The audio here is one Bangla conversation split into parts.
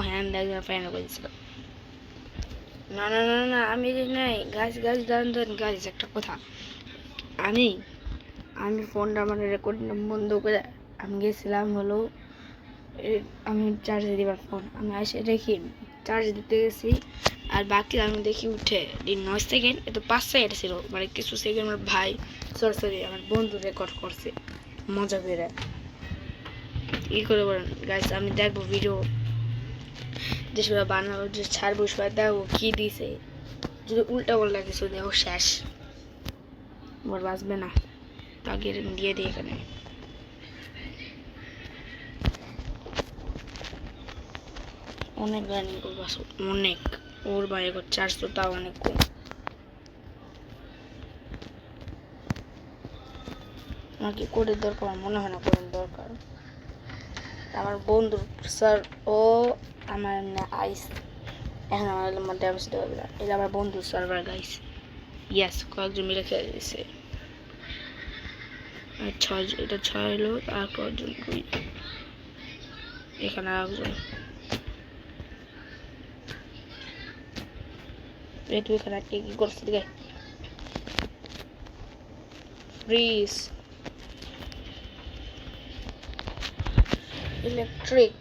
হ্যান একজন ফ্রেন্ড বলছিল না না না না আমি নাই গাছ গাছ দান দান গাছ একটা কথা আমি আমি ফোনটা মানে রেকর্ডিং বন্ধ করে আমি গেছিলাম হলো আমি চার্জে দিবার ফোন আমি এসে দেখি চার্জ দিতে গেছি আর বাকি আমি দেখি উঠে 9 সেকেন্ড এটা 5 সেকেন্ড ছিল মানে কিছু সেকেন্ড আমার ভাই সরি আমার বন্ধু রেকর্ড করছে মজা করে ই করে বলেন গাইস আমি দেখবো ভিডিও যে সবাই বানাবো যে ছাড়বো সবাই দেখবো কি দিছে যদি উল্টা পাল্টা কিছু দেখো শেষ মোর বাঁচবে না তাকে দিয়ে দিই এখানে অনেক রানিং করবো অনেক ওর বাইরে 400 টাও অনেক কম আমাকে কোডের দরকার মনে হয় না কোডের দরকার আমার বন্ধু স্যার ও আমার আইস এখন আমার মধ্যে ড্যামেজ দেওয়া হবে না এটা আমার বন্ধু সার্ভার গাইস ইয়েস কয়েকজন মিলে খেলে দিয়েছে এটা 6 হলো আর কয়েকজন এখানে আরেকজন তুই এখানে কি করছিস দিকে ফ্রিজ ইলেকট্রিক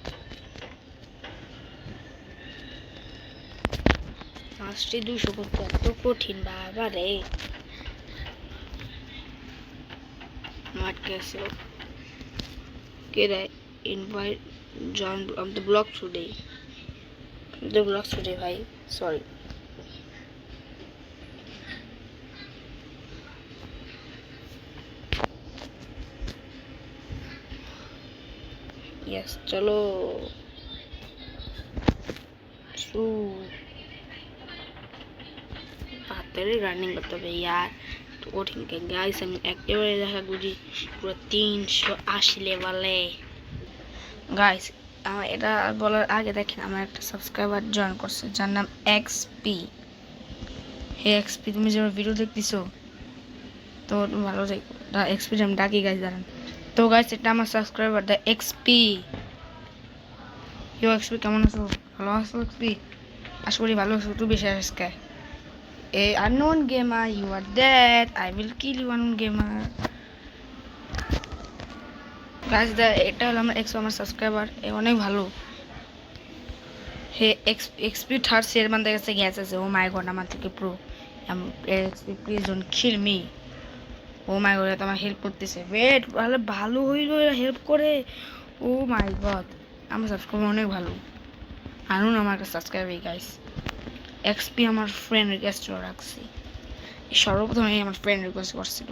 মাস্টার 200 করতে এত কঠিন বাবা রে মাঠ কেসে get a invite join the block today bhai sorry yes chalo su তাড়াতাড়ি রানিং করতে হবে यार তো কঠিন কে গাইস আমি একেবারে দেখা গুজি পুরো 380 লেভেলে গাইস আমার এটা বলার আগে দেখেন আমার একটা সাবস্ক্রাইবার জয়েন করছে যার নাম এক্সপি হে এক্সপি তুমি যে ভিডিও দেখতেছো তো ভালো দেখো দা এক্সপি আমি ডাকি গাইস দাঁড়ান তো গাইস এটা আমার সাবস্ক্রাইবার দা এক্সপি ইউ এক্সপি কেমন আছো ভালো আছো এক্সপি আশা করি ভালো আছো তুই বেশি আজকে A unknown gamer, you are dead. I will kill you, unknown gamer. Guys, এটা হলো আমার এক্স আমার সাবস্ক্রাইবার এ অনেক ভালো হে এক্সপি থার্ড সের বান্দা কাছে গেছে ও মাই গড আমার থেকে pro XP please don't kill me oh my god তোমার হেল্প করতেছে ওয়েট ভালো হইলো হেল্প করে ও মাই গড আমার সাবস্ক্রাইবার অনেক ভালো আনুন আমার একটা সাবস্ক্রাইবার গাইস এক্সপি আমার ফ্রেন্ড রিকোয়েস্ট রাখছি সর্বপ্রথমে আমার ফ্রেন্ড রিকোয়েস্ট করছিল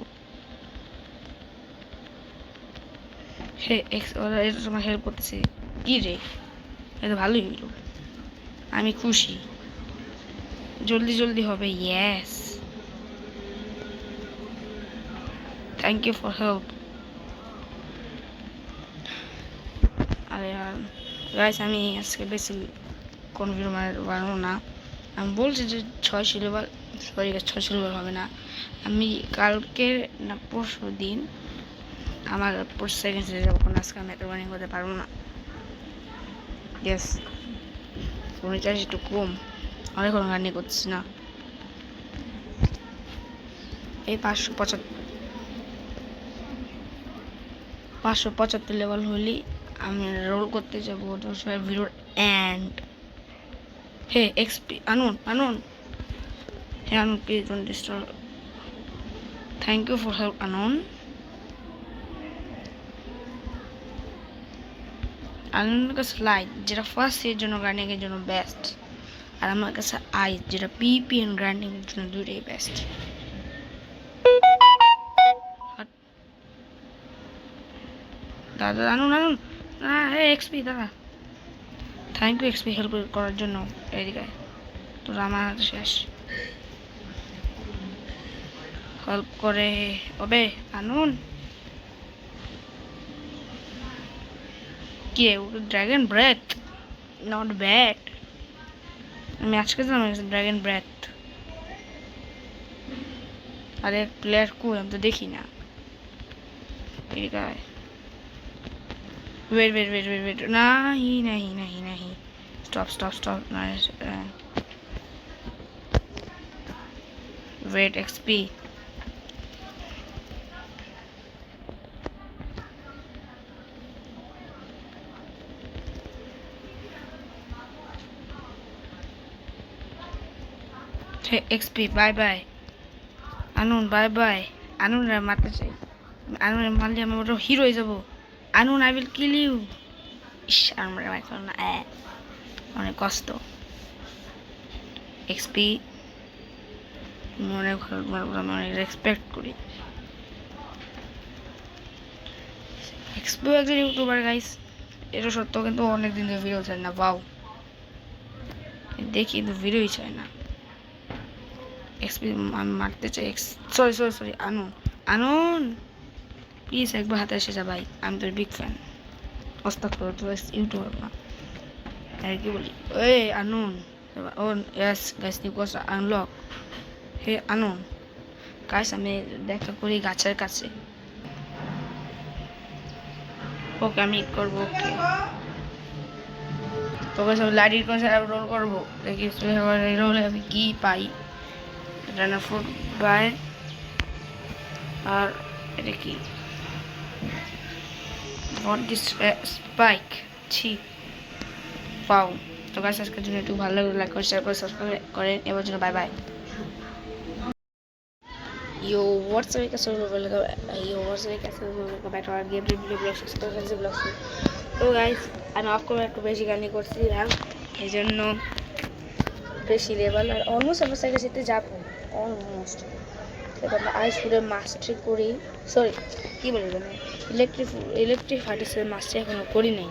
হে এক্স ওরা এটা তোমার হেল্প করতেছে কি রে এটা ভালোই হইলো আমি খুশি জলদি জলদি হবে yes thank you for help আরে গাইস আমি আজকে বেশি কোন ভিডিও বানাবো না আমি বলছি যে 600 লেভেল সরি 600 লেভেল হবে না আমি কালকে না পরশু দিন আমার সেকেন্ড সিরিজ যখন আজকে আমি এটা রানিং করতে পারবো না ইয়েস ফোনে চার্জ একটু কম অনেক রানিং করছি না এই 575 লেভেল হলি আমি রোল করতে যাবো ভিডিওর and Hey, XP, unknown. Hey, unknown, please don't disturb. Thank you for help, unknown. Unknown কাছে লাইট যেটা ফার্স্ট এর জন্য গ্রাইন্ডিং এর জন্য বেস্ট আর আমার কাছে আইস যেটা পিপি এন্ড গ্রাইন্ডিং এর জন্য দুটোই বেস্ট দাদা unknown না হে এক্সপি দাদা থ্যাংক ইউ এক্সপি হেল্প করার জন্য এদিকে তোরা আমার শেষ হেল্প করে ওবে আনুন কি ড্রাগন ব্রেথ নট ব্যাড আমি আজকে জানলাম ড্রাগন ব্রেথ আরে প্লেয়ার কো আমি তো দেখি না এদিকে ওয়েট नहीं Stop. Nice. Wait, XP. Hey, XP, bye. Anun, bye. Anun, মারতে চাই। Anun, মারলে আমি ওটা হিরো হয়ে যাবো। Anun, I will kill you. ইস, আমার এখন না অনেক কষ্ট। XP অনেক ভালো, অনেক রেসপেক্ট করি। XP একজন ইউটিউবার গাইস, এটা সত্য, কিন্তু অনেক দিন ধরে ভিডিও চায় না। বাউ, দেখি কিন্তু ভিডিওই চায় না। XP আমি মারতে চাই। সরি আনুন প্লিজ একবার হাতে এসে যা ভাই, আমি তোর বিগ ফ্যান। অস্তাগফিরুল্লাহ, তো ইউটিউবার না আর কি বলি। ওই আনুন, ও yes guys, new course unlock. Hey আনুন গাইস, আমি দেখা করি গাছের কাছে। ওকে আমি করবো। ওকে তোকে সব লাইটির কাছে রোল করবো, দেখি রোলে আমি কি পাই। রানার ফুড বাই, আর এটা কি what this spike ছি পাও। তো গাইস আজকের জন্য একটু ভালো লাগলে লাইক করে শেয়ার করে সাবস্ক্রাইব করেন। এবার জন্য bye bye. Yo, what's up guys? Welcome back to our game review vlogs. তো গাইস আমি অফ করে একটু বেশি গানি করছিলাম, এই জন্য বেশি লেভেল আর অলমোস্ট আমার সাথে যাবো অলমোস্ট। এবার আইস ফুডের মাস্টারি করি, সরি কী বলি মানে ইলেকট্রিক ফার্টিসের মাস্টারি এখনও করি নাই।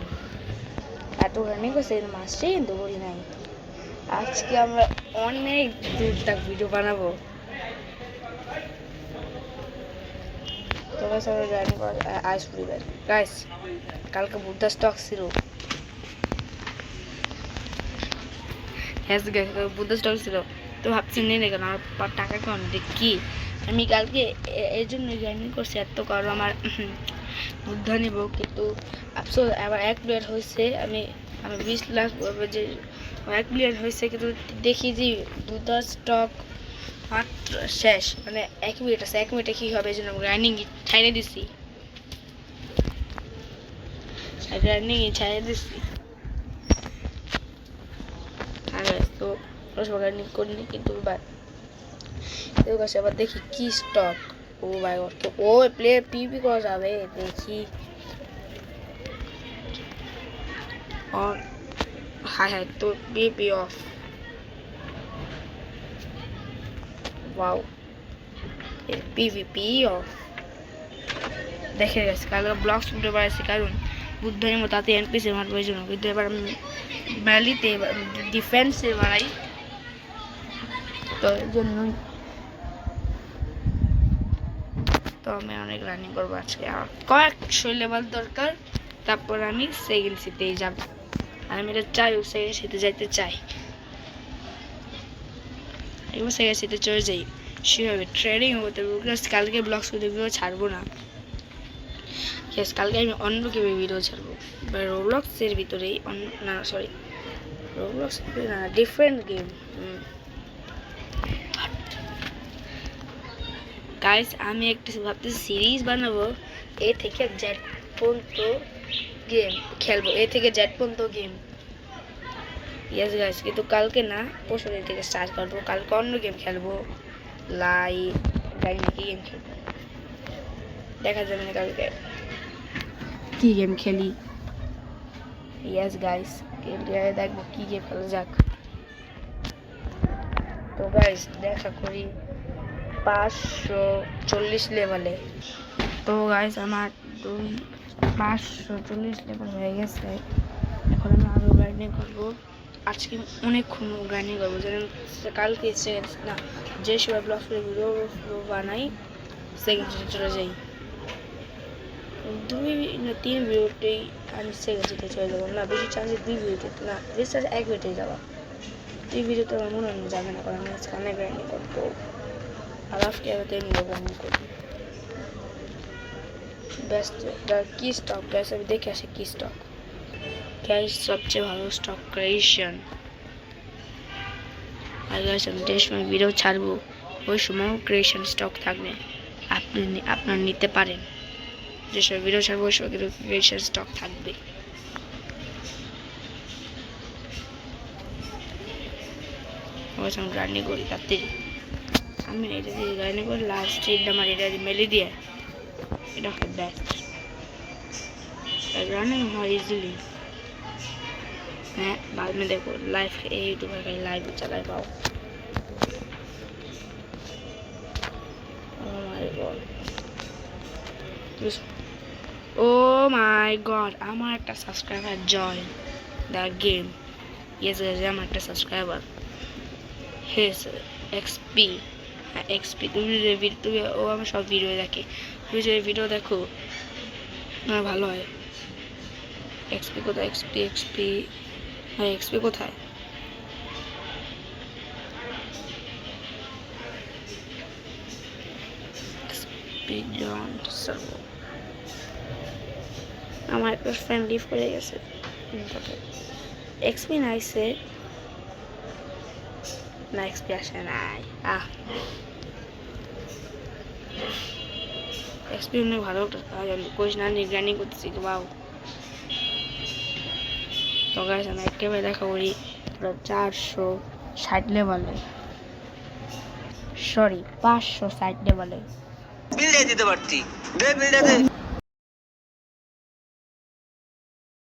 এত রানিং করছে মাস্টারি কিন্তু করি নাই। আজকে আমরা অনেক দূর তাক ভিডিও বানাবো। তো গাইস আমরা রানিং আইস ফুড গাইস, কালকে বুদ্ধা স্টক ছিল। হ্যাঁ গাইস, বুদ্ধা স্টক ছিল, তো ভাবছি নেই না কেন, আমার টাকা কেমন দেখি। আমি কালকে এর জন্য জয়েনিং করছি এত, কারণ আমার বুদ্ধা নিব, কিন্তু আফসোস আবার 1 প্লেয়ার হয়েছে। আমি 20 লাখ যে 1 প্লেয়ার হয়েছে, কিন্তু দেখি যে বুদ্ধা স্টক মাত্র শেষ, মানে 1 মিনিট আছে। 1 মিনিটে কী হবে, এই জন্য রানিং ছাইড়ে দিছি। তো রানিং করিনি, কিন্তু আবার দেখি কি স্টক। ও ভাই, তো ও প্লেয়ার পিপি করা যাবে দেখি। হ্যাঁ তো পিপি অফ। Wow, PVP of. দেখে গেছে কালকে ব্লগ শুনতে পারছি, কারণ বুদ্ধের মতো তাতে এনপিসি মারবো, এই জন্য। কিন্তু এবার আমি ম্যালিতে ডিফেন্সে বাড়াই, তো এই জন্যই তো আমি অনেক রানিং করবো আজকে। আর কয়েকশো লেভেল দরকার, তারপর আমি সেকেন্ড সিতেই যাব। আর আমি এটা চাই, সেকেন্ড সিতে যাইতে চাই। এবার সেকেন্ড সিতে চলে যাই, সেভাবে ট্রেডিং হতে হবে। কালকে ব্লগ শুধু ভিডিও ছাড়বো না, কালকে আমি অন্য গেমে ভিডিও ছাড়বো, রোবলক্সের ভিতরেই। না সরি, রোবলক্স না, ডিফারেন্ট গেম। গাইস আমি একটু ভাবতেছি সিরিজ বানাবো, এ থেকে জেড পর্যন্ত গেম খেলবো, এ থেকে জেড পর্যন্ত গেম। ইয়েস গাইস, কিন্তু কালকে না, পরশু দিন থেকে স্টার্ট করবো। কালকে অন্য গেম খেলবো, জানি না কি গেম খেলবো, দেখা যাবে না কালকে কি গেম খেলি। ইয়েস গাইস, দেখবো কি গেম খেলা যাক। তো গাইস দেখা করি 540 লেভেলে। তো গাইস আমার 540 লেভেল হয়ে গেছে। এখন আমি আরও গার্ডেনিং করবো, আজকে অনেকক্ষণ গার্ডেনিং করবো। যেন কালকে না, যে সময় ব্লগ করে ভিডিও বানাই সেকেন্ড চলে যাই, 2-3 ভিডিওতেই আমি সেকেন্ড সিটে চলে যাবো। না বেশি চান্সে 2 ভিডিওতে না, বেশি চান্সে 1 ভিডিওতেই যাওয়া। 2 ভিডিওতে আমার মনে হয় যাবে না, কারণ আমি আজকে অনেক গার্ডেনিং করবো। আর আজকে আমি গার্ডেনিং করবো বেস্ট কি স্টক গাইস, আমি দেখে আসি কি স্টক। গাইস সবচেয়ে ভালো স্টক ক্রিয়েশন। আর গাইস আমি যে সময় ভিডিও ছাড়বো ওই সময় ক্রিয়েশন স্টক থাকবে, আপনি আপনার নিতে পারেন। যে সময় ভিডিও ছাড়বো ওই সময় কিন্তু ক্রিয়েশন স্টক থাকবে। আমি রান্নি করি তাতে আমি এটা দিয়ে রান্নি করি, লাস্ট স্ট্রিট আমার এটা দিয়ে মেলে দিয়ে এটা হচ্ছে বেস্ট রান্না হয় इजीली। मैं बाद में देखो लाइव यूट्यूबर का लाइव चला पाओ। Oh my god আমার একটা subscriber join the game. Yes guys আমার একটা সাবস্ক্রাইবার হেস এক্সপি এক্সপি। তুমি ও আমার সব ভিডিও দেখে, তুমি যে ভিডিও দেখো আমার ভালো হয়। এক্সপি কোথায়? এক্সপি এক্সপি হ্যাঁ এক্সপি কোথায়? এক্সপি জন সার্ভার আমার একটা ফ্রেন্ড লিভ করে গেছে। এক্সপি নাইছে না, এক্সপি আসে নাই। এক্সপি অনেক ভালো একটা কাজ, আমি কোচ না নিগরানি করতেছি বাউ। তো গাইস আমি একেবারে দেখা করি পুরো 460 লেভেলে, সরি 560 লেভেলে বিল দিয়ে দিতে পারতি, দে বিলটা দে।